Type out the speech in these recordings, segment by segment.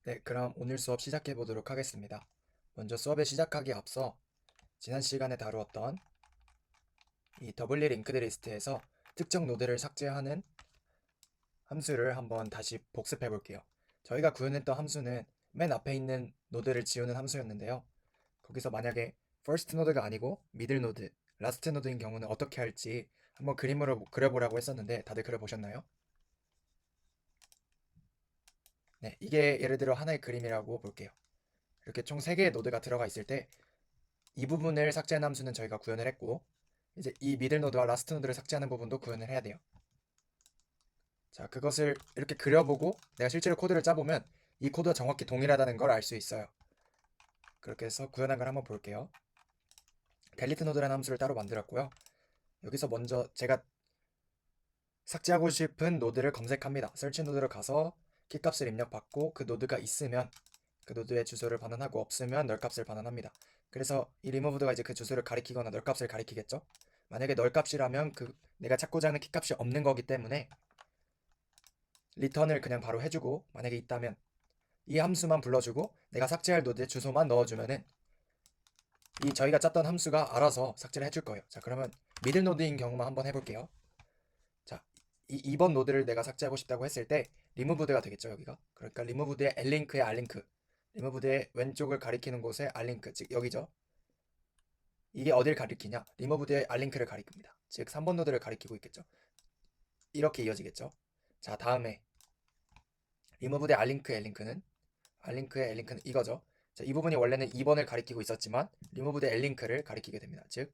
네, 그럼 오늘 수업 시작해 보도록 하겠습니다. 먼저 수업에 시작하기에 앞서 지난 시간에 다루었던 이 더블리 링크드 리스트에서 특정 노드를 삭제하는 함수를 한번 다시 복습해 볼게요. 저희가 구현했던 함수는 맨 앞에 있는 노드를 지우는 함수였는데요. 거기서 만약에 first 노드가 아니고 middle 노드, last 노드인 경우는 어떻게 할지 한번 그림으로 그려보라고 했었는데 다들 그려보셨나요? 네, 이게 예를 들어 하나의 그림이라고 볼게요. 이렇게 총 3개의 노드가 들어가 있을 때 이 부분을 삭제한 함수는 저희가 구현을 했고, 이제 이 미들 노드와 라스트 노드를 삭제하는 부분도 구현을 해야 돼요. 자, 그것을 이렇게 그려보고 내가 실제로 코드를 짜보면 이 코드가 정확히 동일하다는 걸 알 수 있어요. 그렇게 해서 구현한 걸 한번 볼게요. 델리트 노드라는 함수를 따로 만들었고요. 여기서 먼저 제가 삭제하고 싶은 노드를 검색합니다. 설치 노드로 가서 키값을 입력받고 그 노드가 있으면 그 노드의 주소를 반환하고 없으면 널 값을 반환합니다. 그래서 이 리무브드가 이제 그 주소를 가리키거나 널 값을 가리키겠죠. 만약에 널 값이라면 그 내가 찾고자 하는 키 값이 없는 거기 때문에 리턴을 그냥 바로 해주고, 만약에 있다면 이 함수만 불러주고 내가 삭제할 노드의 주소만 넣어주면은 이 저희가 짰던 함수가 알아서 삭제를 해줄 거예요. 자, 그러면 미들 노드인 경우만 한번 해볼게요. 자, 2번 노드를 내가 삭제하고 싶다고 했을 때 리무브드가 되겠죠, 여기가. 그러니까 리무브드의 L링크에 R링크, 리무브드의 왼쪽을 가리키는 곳에 R링크, 즉 여기죠. 이게 어딜 가리키냐? 리무브드의 R링크를 가리킵니다. 즉 3번 노드를 가리키고 있겠죠. 이렇게 이어지겠죠. 자, 다음에 리무브드의 R링크의 L링크는 이거죠. 자, 이 부분이 원래는 2번을 가리키고 있었지만 리무브드의 L링크를 가리키게 됩니다. 즉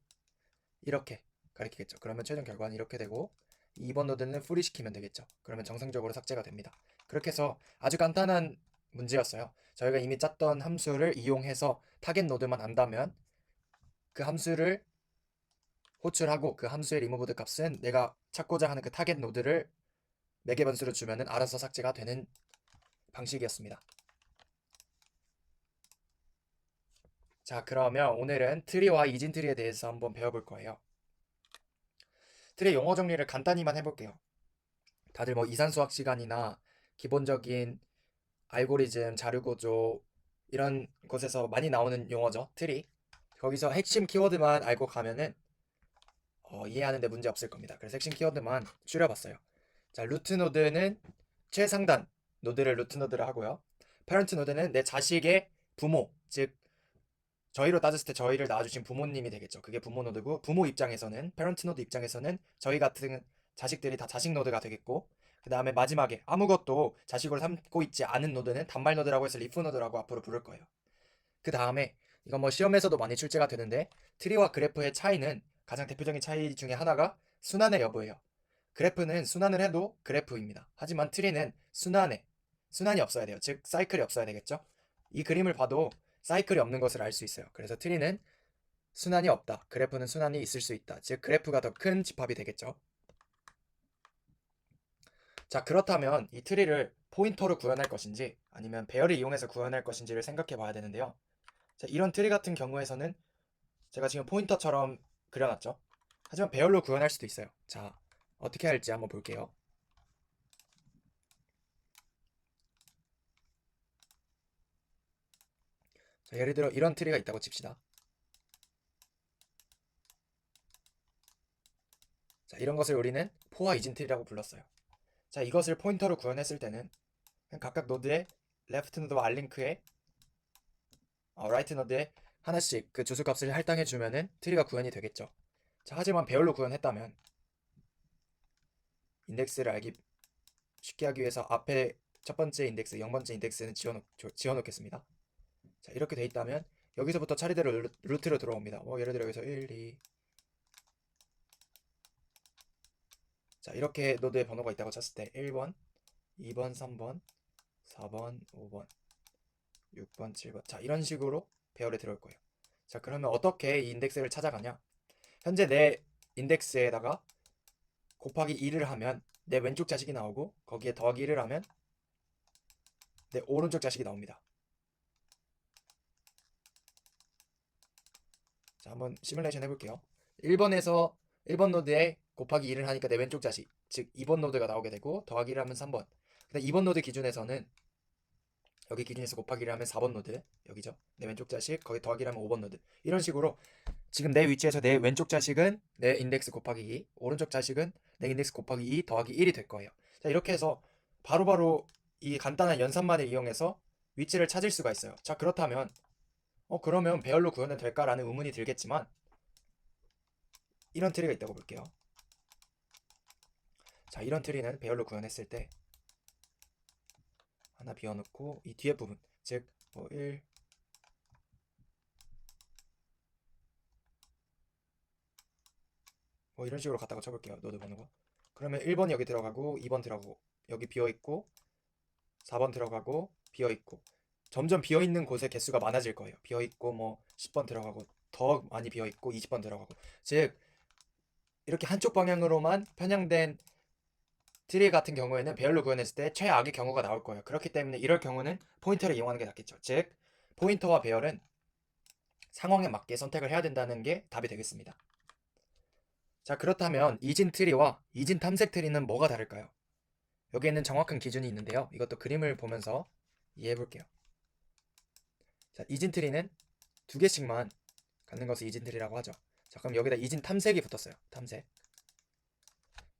이렇게 가리키겠죠. 그러면 최종 결과는 이렇게 되고 2번 노드는 풀이 시키면 되겠죠. 그러면 정상적으로 삭제가 됩니다. 그렇게 해서 아주 간단한 문제였어요. 저희가 이미 짰던 함수를 이용해서 타겟 노드만 안다면 그 함수를 호출하고 그 함수의 리무브드 값은 내가 찾고자 하는 그 타겟 노드를 매개 변수로 주면은 알아서 삭제가 되는 방식이었습니다. 자, 그러면 오늘은 트리와 이진 트리에 대해서 한번 배워볼 거예요. 트리 용어 정리를 간단히만 해볼게요. 다들 뭐 이산수학 시간이나 기본적인 알고리즘, 자료구조 이런 곳에서 많이 나오는 용어죠. 트리. 거기서 핵심 키워드만 알고 가면은 이해하는데 문제 없을 겁니다. 그래서 핵심 키워드만 줄여봤어요. 자, 루트 노드는 최상단 노드를 루트 노드를 하고요. 페런트 노드는 내 자식의 부모, 즉 저희로 따졌을 때 저희를 낳아주신 부모님이 되겠죠. 그게 부모 노드고, 부모 입장에서는 페런트 노드 입장에서는 저희 같은 자식들이 다 자식 노드가 되겠고, 그 다음에 마지막에 아무것도 자식으로 삼고 있지 않은 노드는 단말 노드라고 해서 리프 노드라고 앞으로 부를 거예요. 그 다음에 이건 뭐 시험에서도 많이 출제가 되는데, 트리와 그래프의 차이는, 가장 대표적인 차이 중에 하나가 순환의 여부예요. 그래프는 순환을 해도 그래프입니다. 하지만 트리는 순환이 없어야 돼요. 즉 사이클이 없어야 되겠죠. 이 그림을 봐도 사이클이 없는 것을 알 수 있어요. 그래서 트리는 순환이 없다, 그래프는 순환이 있을 수 있다. 즉 그래프가 더 큰 집합이 되겠죠. 자, 그렇다면 이 트리를 포인터로 구현할 것인지 아니면 배열을 이용해서 구현할 것인지를 생각해 봐야 되는데요. 자, 이런 트리 같은 경우에서는 제가 지금 포인터처럼 그려놨죠. 하지만 배열로 구현할 수도 있어요. 자, 어떻게 할지 한번 볼게요. 자, 예를 들어 이런 트리가 있다고 칩시다. 자, 이런 것을 우리는 포화 이진 트리라고 불렀어요. 자, 이것을 포인터로 구현했을 때는 그냥 각각 노드의 레프트 노드와 알링크에 라이트 노드에 하나씩 그 주소값을 할당해 주면은 트리가 구현이 되겠죠. 자, 하지만 배열로 구현했다면 인덱스를 알기 쉽게 하기 위해서 앞에 첫 번째 인덱스, 0번째 인덱스는 지워놓겠습니다. 자, 이렇게 돼 있다면 여기서부터 차례대로 루트로 들어옵니다. 예를 들어 여기서 1, 2. 자, 이렇게 노드의 번호가 있다고 쳤을 때 1번, 2번, 3번, 4번, 5번, 6번, 7번. 자, 이런 식으로 배열에 들어올 거예요. 자, 그러면 어떻게 이 인덱스를 찾아가냐? 현재 내 인덱스에다가 곱하기 2를 하면 내 왼쪽 자식이 나오고, 거기에 더하기 1을 하면 내 오른쪽 자식이 나옵니다. 자, 한번 시뮬레이션 해볼게요. 1번에서 1번 노드에 곱하기 2를 하니까 내 왼쪽 자식, 즉 2번 노드가 나오게 되고, 더하기 1을 하면 3번. 근데 2번 노드 기준에서는 여기 기준에서 곱하기를 하면 4번 노드, 여기죠. 내 왼쪽 자식, 거기 더하기를 하면 5번 노드. 이런 식으로 지금 내 위치에서 내 왼쪽 자식은 내 인덱스 곱하기 2, 오른쪽 자식은 내 인덱스 곱하기 2 더하기 1이 될 거예요. 자, 이렇게 해서 바로바로 이 간단한 연산만을 이용해서 위치를 찾을 수가 있어요. 자, 그렇다면 그러면 배열로 구현은 될까라는 의문이 들겠지만 이런 트리가 있다고 볼게요. 자, 이런 트리는 배열로 구현했을 때 하나 비워놓고 이 뒤에 부분, 즉 뭐 1, 뭐 이런 식으로 갖다가 쳐볼게요. 노드 번호가. 그러면 1번 여기 들어가고 2번 들어가고 여기 비어있고 4번 들어가고 비어있고 점점 비어있는 곳의 개수가 많아질 거예요. 비어있고 뭐 10번 들어가고 더 많이 비어있고 20번 들어가고, 즉 이렇게 한쪽 방향으로만 편향된 트리 같은 경우에는 배열로 구현했을 때 최악의 경우가 나올 거예요. 그렇기 때문에 이럴 경우는 포인터를 이용하는 게 낫겠죠. 즉 포인터와 배열은 상황에 맞게 선택을 해야 된다는 게 답이 되겠습니다. 자, 그렇다면 이진 트리와 이진 탐색 트리는 뭐가 다를까요? 여기에는 정확한 기준이 있는데요. 이것도 그림을 보면서 이해해 볼게요. 자, 이진 트리는 두 개씩만 갖는 것을 이진 트리라고 하죠. 자, 그럼 여기다 이진 탐색이 붙었어요. 탐색.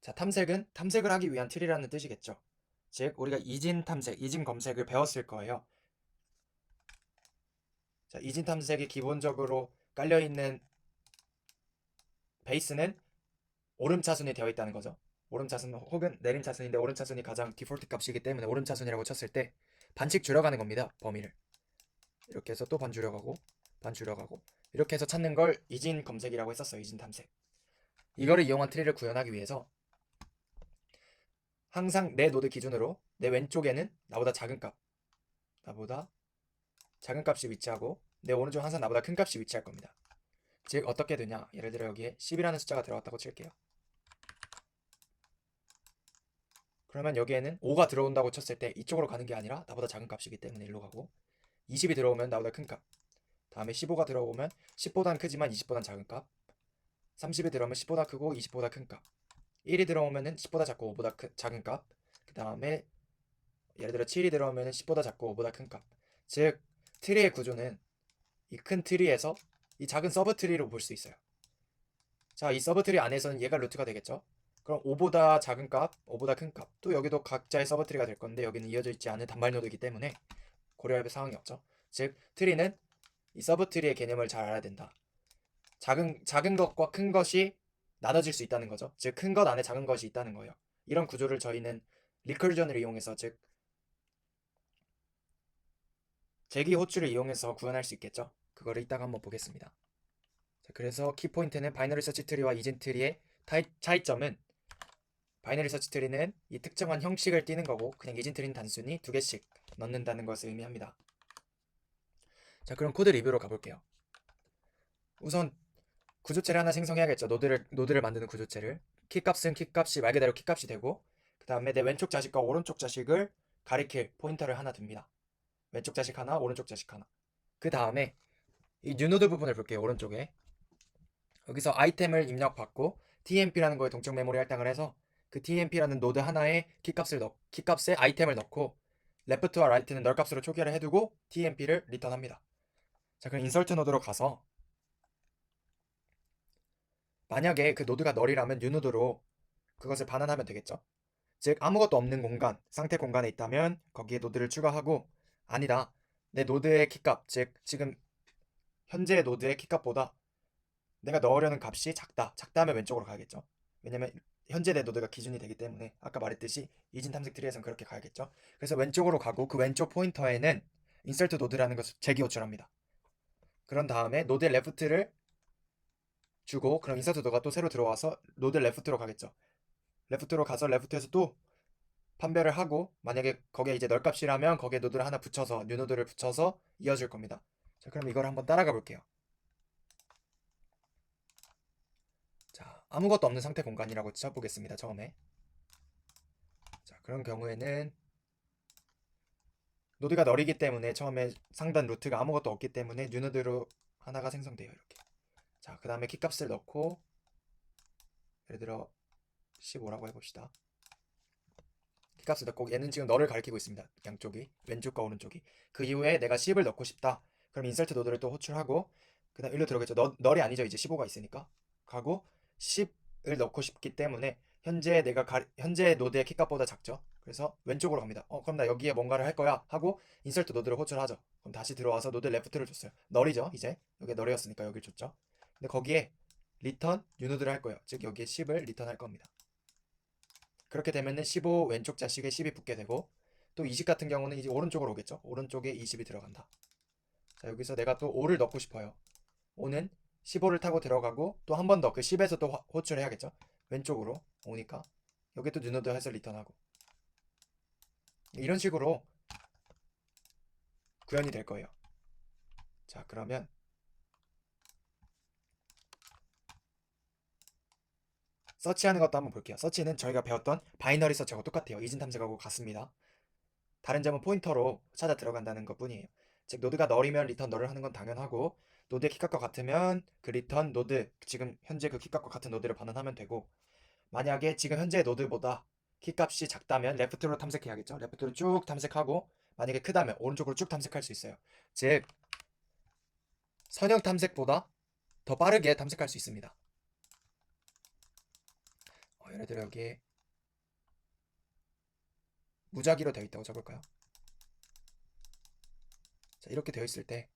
자, 탐색은 탐색을 하기 위한 트리라는 뜻이겠죠. 즉 우리가 이진 탐색, 이진 검색을 배웠을 거예요. 자, 이진 탐색이 기본적으로 깔려있는 베이스는 오름차순이 되어 있다는 거죠. 오름차순 혹은 내림차순인데 오름차순이 가장 디폴트 값이기 때문에 오름차순이라고 쳤을 때 반씩 줄여가는 겁니다. 범위를. 이렇게 해서 또 반 줄여가고 반 줄여가고 이렇게 해서 찾는 걸 이진 검색이라고 했었어요. 이진 탐색. 이거를 이용한 트리를 구현하기 위해서 항상 내 노드 기준으로 내 왼쪽에는 나보다 작은 값이 위치하고 내 오른쪽 항상 나보다 큰 값이 위치할 겁니다. 즉 어떻게 되냐, 예를 들어 여기에 10이라는 숫자가 들어갔다고 칠게요. 그러면 여기에는 5가 들어온다고 쳤을 때 이쪽으로 가는 게 아니라 나보다 작은 값이기 때문에 일로 가고, 20이 들어오면 나보다 큰 값, 다음에 15가 들어오면 10보단 크지만 20보단 작은 값, 30이 들어오면 10보다 크고 20보다 큰 값, 1이 들어오면 10보다 작고 5보다 작은 값, 그 다음에 예를 들어 7이 들어오면 10보다 작고 5보다 큰 값. 즉 트리의 구조는 이 큰 트리에서 이 작은 서브 트리로 볼 수 있어요. 자, 이 서브 트리 안에서는 얘가 루트가 되겠죠. 그럼 5보다 작은 값, 5보다 큰 값, 또 여기도 각자의 서브 트리가 될 건데 여기는 이어져 있지 않은 단말 노드이기 때문에 고려할 사항이 없죠. 즉 트리는 이 서브 트리의 개념을 잘 알아야 된다. 작은 것과 큰 것이 나눠질 수 있다는 거죠. 즉 큰 것 안에 작은 것이 있다는 거예요. 이런 구조를 저희는 리커전을 이용해서, 즉 제기 호출을 이용해서 구현할 수 있겠죠. 그거를 이따가 한번 보겠습니다. 자, 그래서 키포인트는 바이너리 서치 트리와 이진 트리의 차이점은, 바이너리 서치 트리는 이 특정한 형식을 띠는 거고 그냥 이진 트리는 단순히 두 개씩 넣는다는 것을 의미합니다. 자, 그럼 코드 리뷰로 가볼게요. 우선 구조체를 하나 생성해야겠죠. 노드를 만드는 구조체를. 키값은 키값이 말 그대로 키값이 되고, 그 다음에 내 왼쪽 자식과 오른쪽 자식을 가리킬 포인터를 하나 둡니다. 왼쪽 자식 하나, 오른쪽 자식 하나. 그 다음에 이 뉴노드 부분을 볼게요. 오른쪽에 여기서 아이템을 입력받고 tmp라는 거에 동적 메모리 할당을 해서 그 tmp라는 노드 하나에 키값에 아이템을 넣고 레프트와 라이트는 널 값으로 초기화를 해두고 tmp를 리턴합니다. 자, 그럼 인설트 노드로 가서 만약에 그 노드가 널이라면 뉴노드로 그것을 반환하면 되겠죠. 즉 아무것도 없는 공간, 상태 공간에 있다면 거기에 노드를 추가하고, 아니다, 내 노드의 키값, 즉 지금 현재 노드의 키값보다 내가 넣으려는 값이 작다 하면 왼쪽으로 가야겠죠. 왜냐면 현재 내 노드가 기준이 되기 때문에 아까 말했듯이 이진 탐색 트리에서는 그렇게 가야겠죠. 그래서 왼쪽으로 가고 그 왼쪽 포인터에는 인설트 노드라는 것을 재기 호출합니다. 그런 다음에 노드 레프트를 주고, 그럼 인서트 노드가 또 새로 들어와서 노드 레프트로 가겠죠. 레프트로 가서 레프트에서 또 판별을 하고, 만약에 거기에 이제 널 값이라면 거기에 노드를 하나 붙여서 뉴 노드를 붙여서 이어줄 겁니다. 자, 그럼 이걸 한번 따라가 볼게요. 자, 아무것도 없는 상태 공간이라고 쳐보겠습니다. 처음에. 자, 그런 경우에는 노드가 널이기 때문에 처음에 상단 루트가 아무것도 없기 때문에 뉴 노드로 하나가 생성돼요. 이렇게. 자, 그 다음에 키값을 넣고 예를 들어 15라고 해봅시다. 키값을 넣고 얘는 지금 너를 가리키고 있습니다. 양쪽이 왼쪽과 오른쪽이. 그 이후에 내가 10을 넣고 싶다. 그럼 인설트 노드를 또 호출하고 그다음 일로 들어오겠죠. 널이 아니죠. 이제 15가 있으니까 가고 10을 넣고 싶기 때문에 현재 노드의 키값보다 작죠. 그래서 왼쪽으로 갑니다. 그럼 나 여기에 뭔가를 할 거야 하고 인설트 노드를 호출하죠. 그럼 다시 들어와서 노드 레프트를 줬어요. 널이죠. 이제 여기 널이었으니까 여기를 줬죠. 근데 거기에 리턴 뉴노드를 할 거예요. 즉 여기에 10을 리턴할 겁니다. 그렇게 되면은 15 왼쪽 자식에 10이 붙게 되고 또 20 같은 경우는 이제 오른쪽으로 오겠죠. 오른쪽에 20이 들어간다. 자, 여기서 내가 또 5를 넣고 싶어요. 5는 15를 타고 들어가고 또 한 번 더 그 10에서 또 호출해야겠죠. 왼쪽으로 오니까 여기 또 뉴노드 해서 리턴하고 이런 식으로 구현이 될 거예요. 자, 그러면 서치하는 것도 한번 볼게요. 서치는 저희가 배웠던 바이너리 서치하고 똑같아요. 이진 탐색하고 같습니다. 다른 점은 포인터로 찾아 들어간다는 것 뿐이에요. 즉 노드가 널이면 리턴 널을 하는 건 당연하고 노드의 키값과 같으면 그 리턴 노드 지금 현재 그 키값과 같은 노드를 반환하면 되고 만약에 지금 현재 노드보다 키값이 작다면 레프트로 탐색해야겠죠. 레프트로 쭉 탐색하고 만약에 크다면 오른쪽으로 쭉 탐색할 수 있어요. 즉 선형 탐색보다 더 빠르게 탐색할 수 있습니다. 예를 들어 여기에 무작위로 되어 있다고 적을까요? 자, 이렇게 되어 있을 때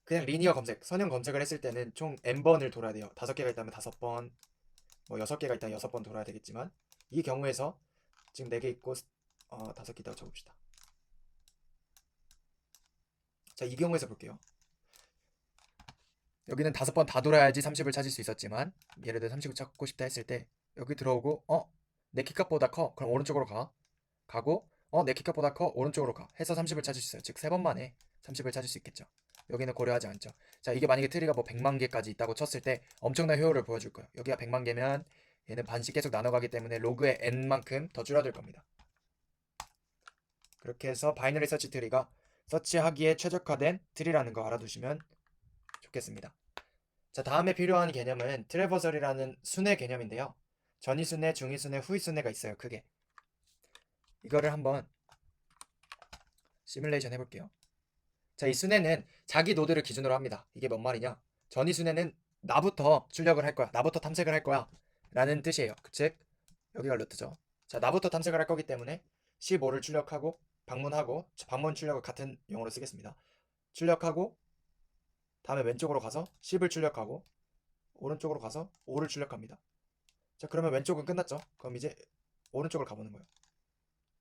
그냥 리니어 검색, 선형 검색을 했을 때는 총 n번을 돌아야 돼요. 5개가 있다면 5번, 뭐 6개가 있다면 6번 돌아야 되겠지만 이 경우에서 지금 4개 있고 5개 있다고 적읍시다. 자, 이 경우에서 볼게요. 여기는 5번 다 돌아야지 30을 찾을 수 있었지만 예를 들어 30을 찾고 싶다 했을 때 여기 들어오고 내 키값보다 커. 그럼 오른쪽으로 가고 내 키값보다 커. 오른쪽으로 가. 해서 30을 찾을 수 있어요. 즉 3번 만에 30을 찾을 수 있겠죠. 여기는 고려하지 않죠. 자, 이게 만약에 트리가 뭐 100만 개까지 있다고 쳤을 때 엄청난 효율을 보여줄 거예요. 여기가 100만 개면 얘는 반씩 계속 나눠가기 때문에 로그의 n만큼 더 줄어들 겁니다. 그렇게 해서 바이너리 서치 트리가 서치하기에 최적화된 트리라는 거 알아두시면 좋겠습니다. 자, 다음에 필요한 개념은 트래버설이라는 순회 개념인데요. 전위순회, 중위순회, 후위순회가 있어요. 크게. 이거를 한번 시뮬레이션 해볼게요. 자, 이 순회는 자기 노드를 기준으로 합니다. 이게 뭔 말이냐? 전위순회는 나부터 출력을 할 거야. 나부터 탐색을 할 거야. 라는 뜻이에요. 즉, 여기가 루트죠. 자, 나부터 탐색을 할 거기 때문에 15를 출력하고 방문하고 방문 출력을 같은 용어로 쓰겠습니다. 출력하고 다음에 왼쪽으로 가서 10을 출력하고 오른쪽으로 가서 5를 출력합니다. 자, 그러면 왼쪽은 끝났죠. 그럼 이제 오른쪽을 가보는 거예요.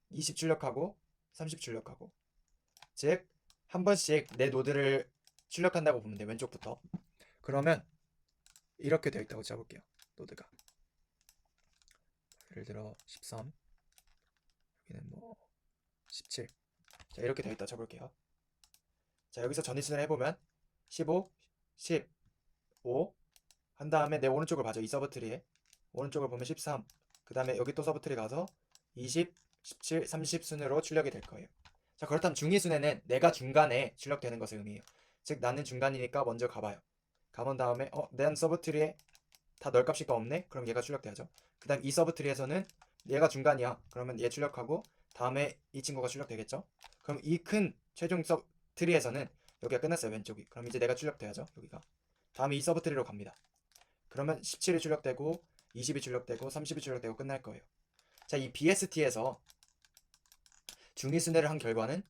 20 출력하고 30 출력하고 즉 한 번씩 내 노드를 출력한다고 보면 돼. 왼쪽부터. 그러면 이렇게 되어 있다고 잡을게요. 노드가 예를 들어 13 여기는 뭐 17. 자, 이렇게 되어 있다고 쳐볼게요. 자, 여기서 전위순을 해보면 15 15 한 다음에 내 오른쪽을 봐줘. 이 서브트리에 오른쪽을 보면 13 그 다음에 여기 또 서브트리 가서 20 17 30 순으로 출력이 될 거예요. 자, 그렇다면 중위순회는 내가 중간에 출력되는 것을 의미해요. 즉 나는 중간이니까 먼저 가봐요. 가본 다음에 내 서브트리에 다 널 값이 또 없네? 그럼 얘가 출력돼야죠. 그 다음 이 서브트리에서는 얘가 중간이야. 그러면 얘 출력하고 다음에 이 친구가 출력되겠죠. 그럼 이 큰 최종 서브트리에서는 여기가 끝났어요. 왼쪽이. 그럼 이제 내가 출력돼야죠. 여기가. 다음에 이 서브트리로 갑니다. 그러면 17이 출력되고 20이 출력되고 30이 출력되고 끝날 거예요. 자, 이 BST에서 중위순회를 한 결과는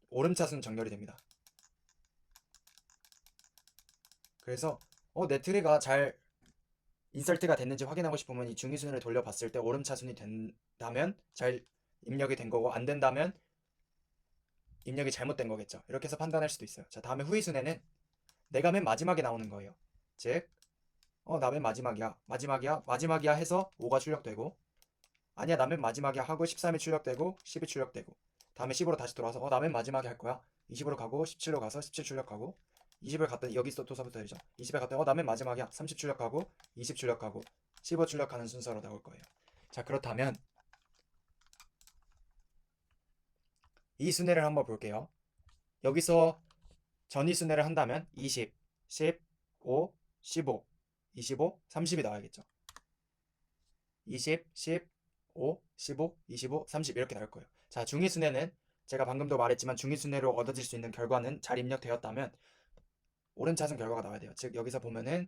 오름차순 정렬이 됩니다. 그래서 내 트리가 잘 인설트가 됐는지 확인하고 싶으면 이 중위순회를 돌려봤을 때 오름차순이 된다면 잘 입력이 된 거고 안 된다면 입력이 잘못된 거겠죠. 이렇게 해서 판단할 수도 있어요. 자, 다음에 후위순회는 내가 맨 마지막에 나오는 거예요. 즉 나 맨 마지막이야. 마지막이야 해서 5가 출력되고 아니야 나 맨 마지막이야 하고 13이 출력되고 10이 출력되고 다음에 10으로 다시 돌아와서 나 맨 마지막에 할 거야. 20으로 가고 17로 가서 17 출력하고 20을 갔더니 여기서 또 서부터 되죠. 20에 갔더니 나 맨 마지막이야. 30 출력하고 20 출력하고 15 출력하는 순서로 나올 거예요. 자, 그렇다면 이 순회를 한번 볼게요. 여기서 전위 순회를 한다면 20, 15, 15, 25, 30이 나와야겠죠. 20, 10, 5, 15, 25, 30 이렇게 나올 거예요. 자, 중위순위는 제가 방금도 말했지만 중위순위로 얻어질 수 있는 결과는 잘 입력되었다면 오름차순 결과가 나와야 돼요. 즉 여기서 보면은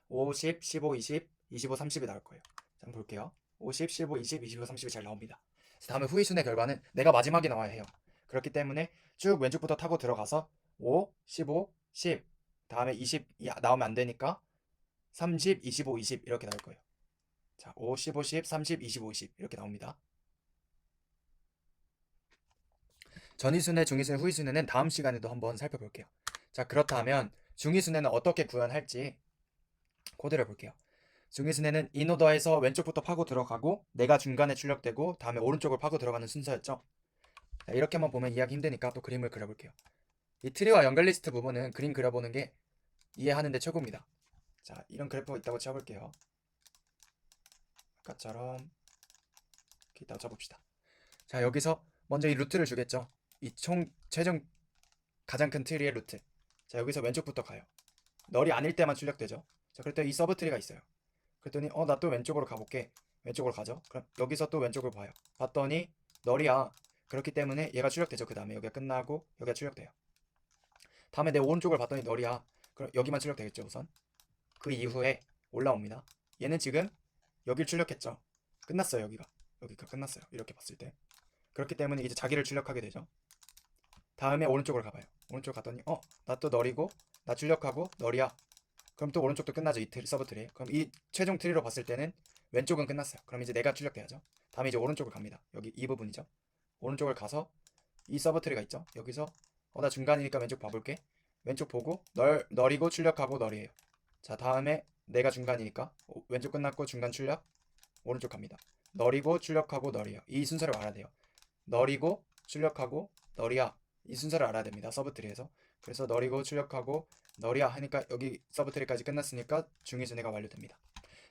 50, 15, 20, 25, 30이 나올 거예요. 자, 한번 볼게요. 50, 15, 20, 25, 30이 잘 나옵니다. 다음에 후위순의 결과는 내가 마지막에 나와야 해요. 그렇기 때문에 쭉 왼쪽부터 타고 들어가서 5, 15, 10 다음에 20이 나오면 안 되니까 30, 25, 20 이렇게 나올 거예요. 자, 5, 15, 10, 30, 25, 20 이렇게 나옵니다. 전위순회, 중위순회, 후위순회는 다음 시간에도 한번 살펴볼게요. 자, 그렇다면 중위순회는 어떻게 구현할지 코드를 볼게요. 중위순회는 인오더에서 왼쪽부터 파고 들어가고 내가 중간에 출력되고 다음에 오른쪽을 파고 들어가는 순서였죠. 자, 이렇게만 보면 이해하기 힘드니까 또 그림을 그려볼게요. 이 트리와 연결 리스트 부분은 그림 그려보는 게 이해하는데 최고입니다. 자, 이런 그래프가 있다고 쳐볼게요. 아까처럼 이렇게 있다고 쳐봅시다. 자, 여기서 먼저 이 루트를 주겠죠. 이 총 최종 가장 큰 트리의 루트. 자, 여기서 왼쪽부터 가요. 널이 아닐 때만 출력되죠. 자, 그럴 때 이 서브 트리가 있어요. 그랬더니 나 또 왼쪽으로 가볼게. 왼쪽으로 가죠. 그럼 여기서 또 왼쪽을 봐요. 봤더니 널이야. 그렇기 때문에 얘가 출력되죠. 그 다음에 여기가 끝나고 여기가 출력돼요. 다음에 내 오른쪽을 봤더니 널이야. 그럼 여기만 출력되겠죠. 우선 그 이후에 올라옵니다. 얘는 지금 여길 출력했죠. 끝났어요. 여기가 끝났어요. 이렇게 봤을 때. 그렇기 때문에 이제 자기를 출력하게 되죠. 다음에 오른쪽으로 가봐요. 오른쪽 갔더니 나 또 널이고 나 출력하고 널이야. 그럼 또 오른쪽도 끝나죠. 이 서브 트리. 그럼 이 최종 트리로 봤을 때는 왼쪽은 끝났어요. 그럼 이제 내가 출력돼야죠. 다음에 이제 오른쪽을 갑니다. 여기 이 부분이죠. 오른쪽을 가서 이 서브 트리가 있죠. 여기서 나 중간이니까 왼쪽 봐볼게. 왼쪽 보고 널이고 출력하고 널이에요. 자, 다음에 내가 중간이니까 왼쪽 끝났고 중간 출력 오른쪽 갑니다. 널이고 출력하고 널이에요. 이 순서를 알아야 돼요. 널이고 출력하고 널이야. 이 순서를 알아야 됩니다. 서브 트리에서. 그래서 널이고 출력하고 널이야 하니까 여기 서브 트리까지 끝났으니까 중위순회가 완료됩니다.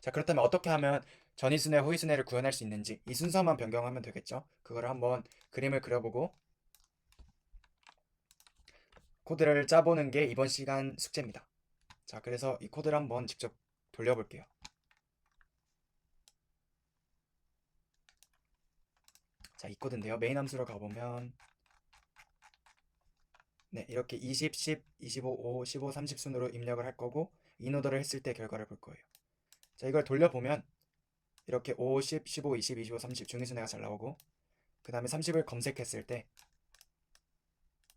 자, 그렇다면 어떻게 하면 전위순회, 후위순회를 구현할 수 있는지 이 순서만 변경하면 되겠죠. 그걸 한번 그림을 그려보고 코드를 짜보는 게 이번 시간 숙제입니다. 자, 그래서 이 코드를 한번 직접 돌려볼게요. 자, 이 코드인데요. 메인 함수로 가보면 네, 이렇게 20, 10, 25, 5, 15, 30 순으로 입력을 할 거고 인오더를 했을 때 결과를 볼 거예요. 자, 이걸 돌려보면 이렇게 5, 10, 15, 20, 25, 30 중위순회가 잘 나오고 그 다음에 30을 검색했을 때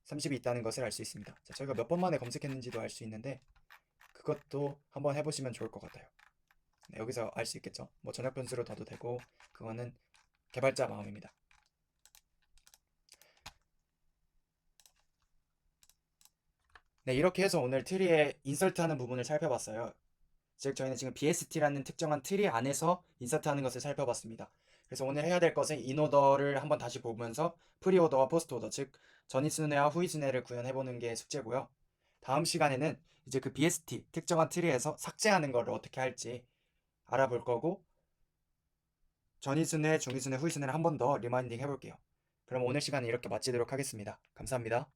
30이 있다는 것을 알 수 있습니다. 자, 저희가 몇 번 만에 검색했는지도 알 수 있는데 그것도 한번 해보시면 좋을 것 같아요. 네, 여기서 알 수 있겠죠. 뭐 전역 변수로 둬도 되고 그거는 개발자 마음입니다. 네, 이렇게 해서 오늘 트리에 인설트하는 부분을 살펴봤어요. 즉 저희는 지금 BST라는 특정한 트리 안에서 인서트하는 것을 살펴봤습니다. 그래서 오늘 해야 될 것은 인오더를 한번 다시 보면서 프리오더와 포스트오더, 즉 전위순회와 후위순회를 구현해보는 게 숙제고요. 다음 시간에는 이제 그 BST 특정한 트리에서 삭제하는 것을 어떻게 할지 알아볼 거고 전위순회, 중위순회, 후위순회를 한 번 더 리마인딩 해볼게요. 그럼 오늘 시간은 이렇게 마치도록 하겠습니다. 감사합니다.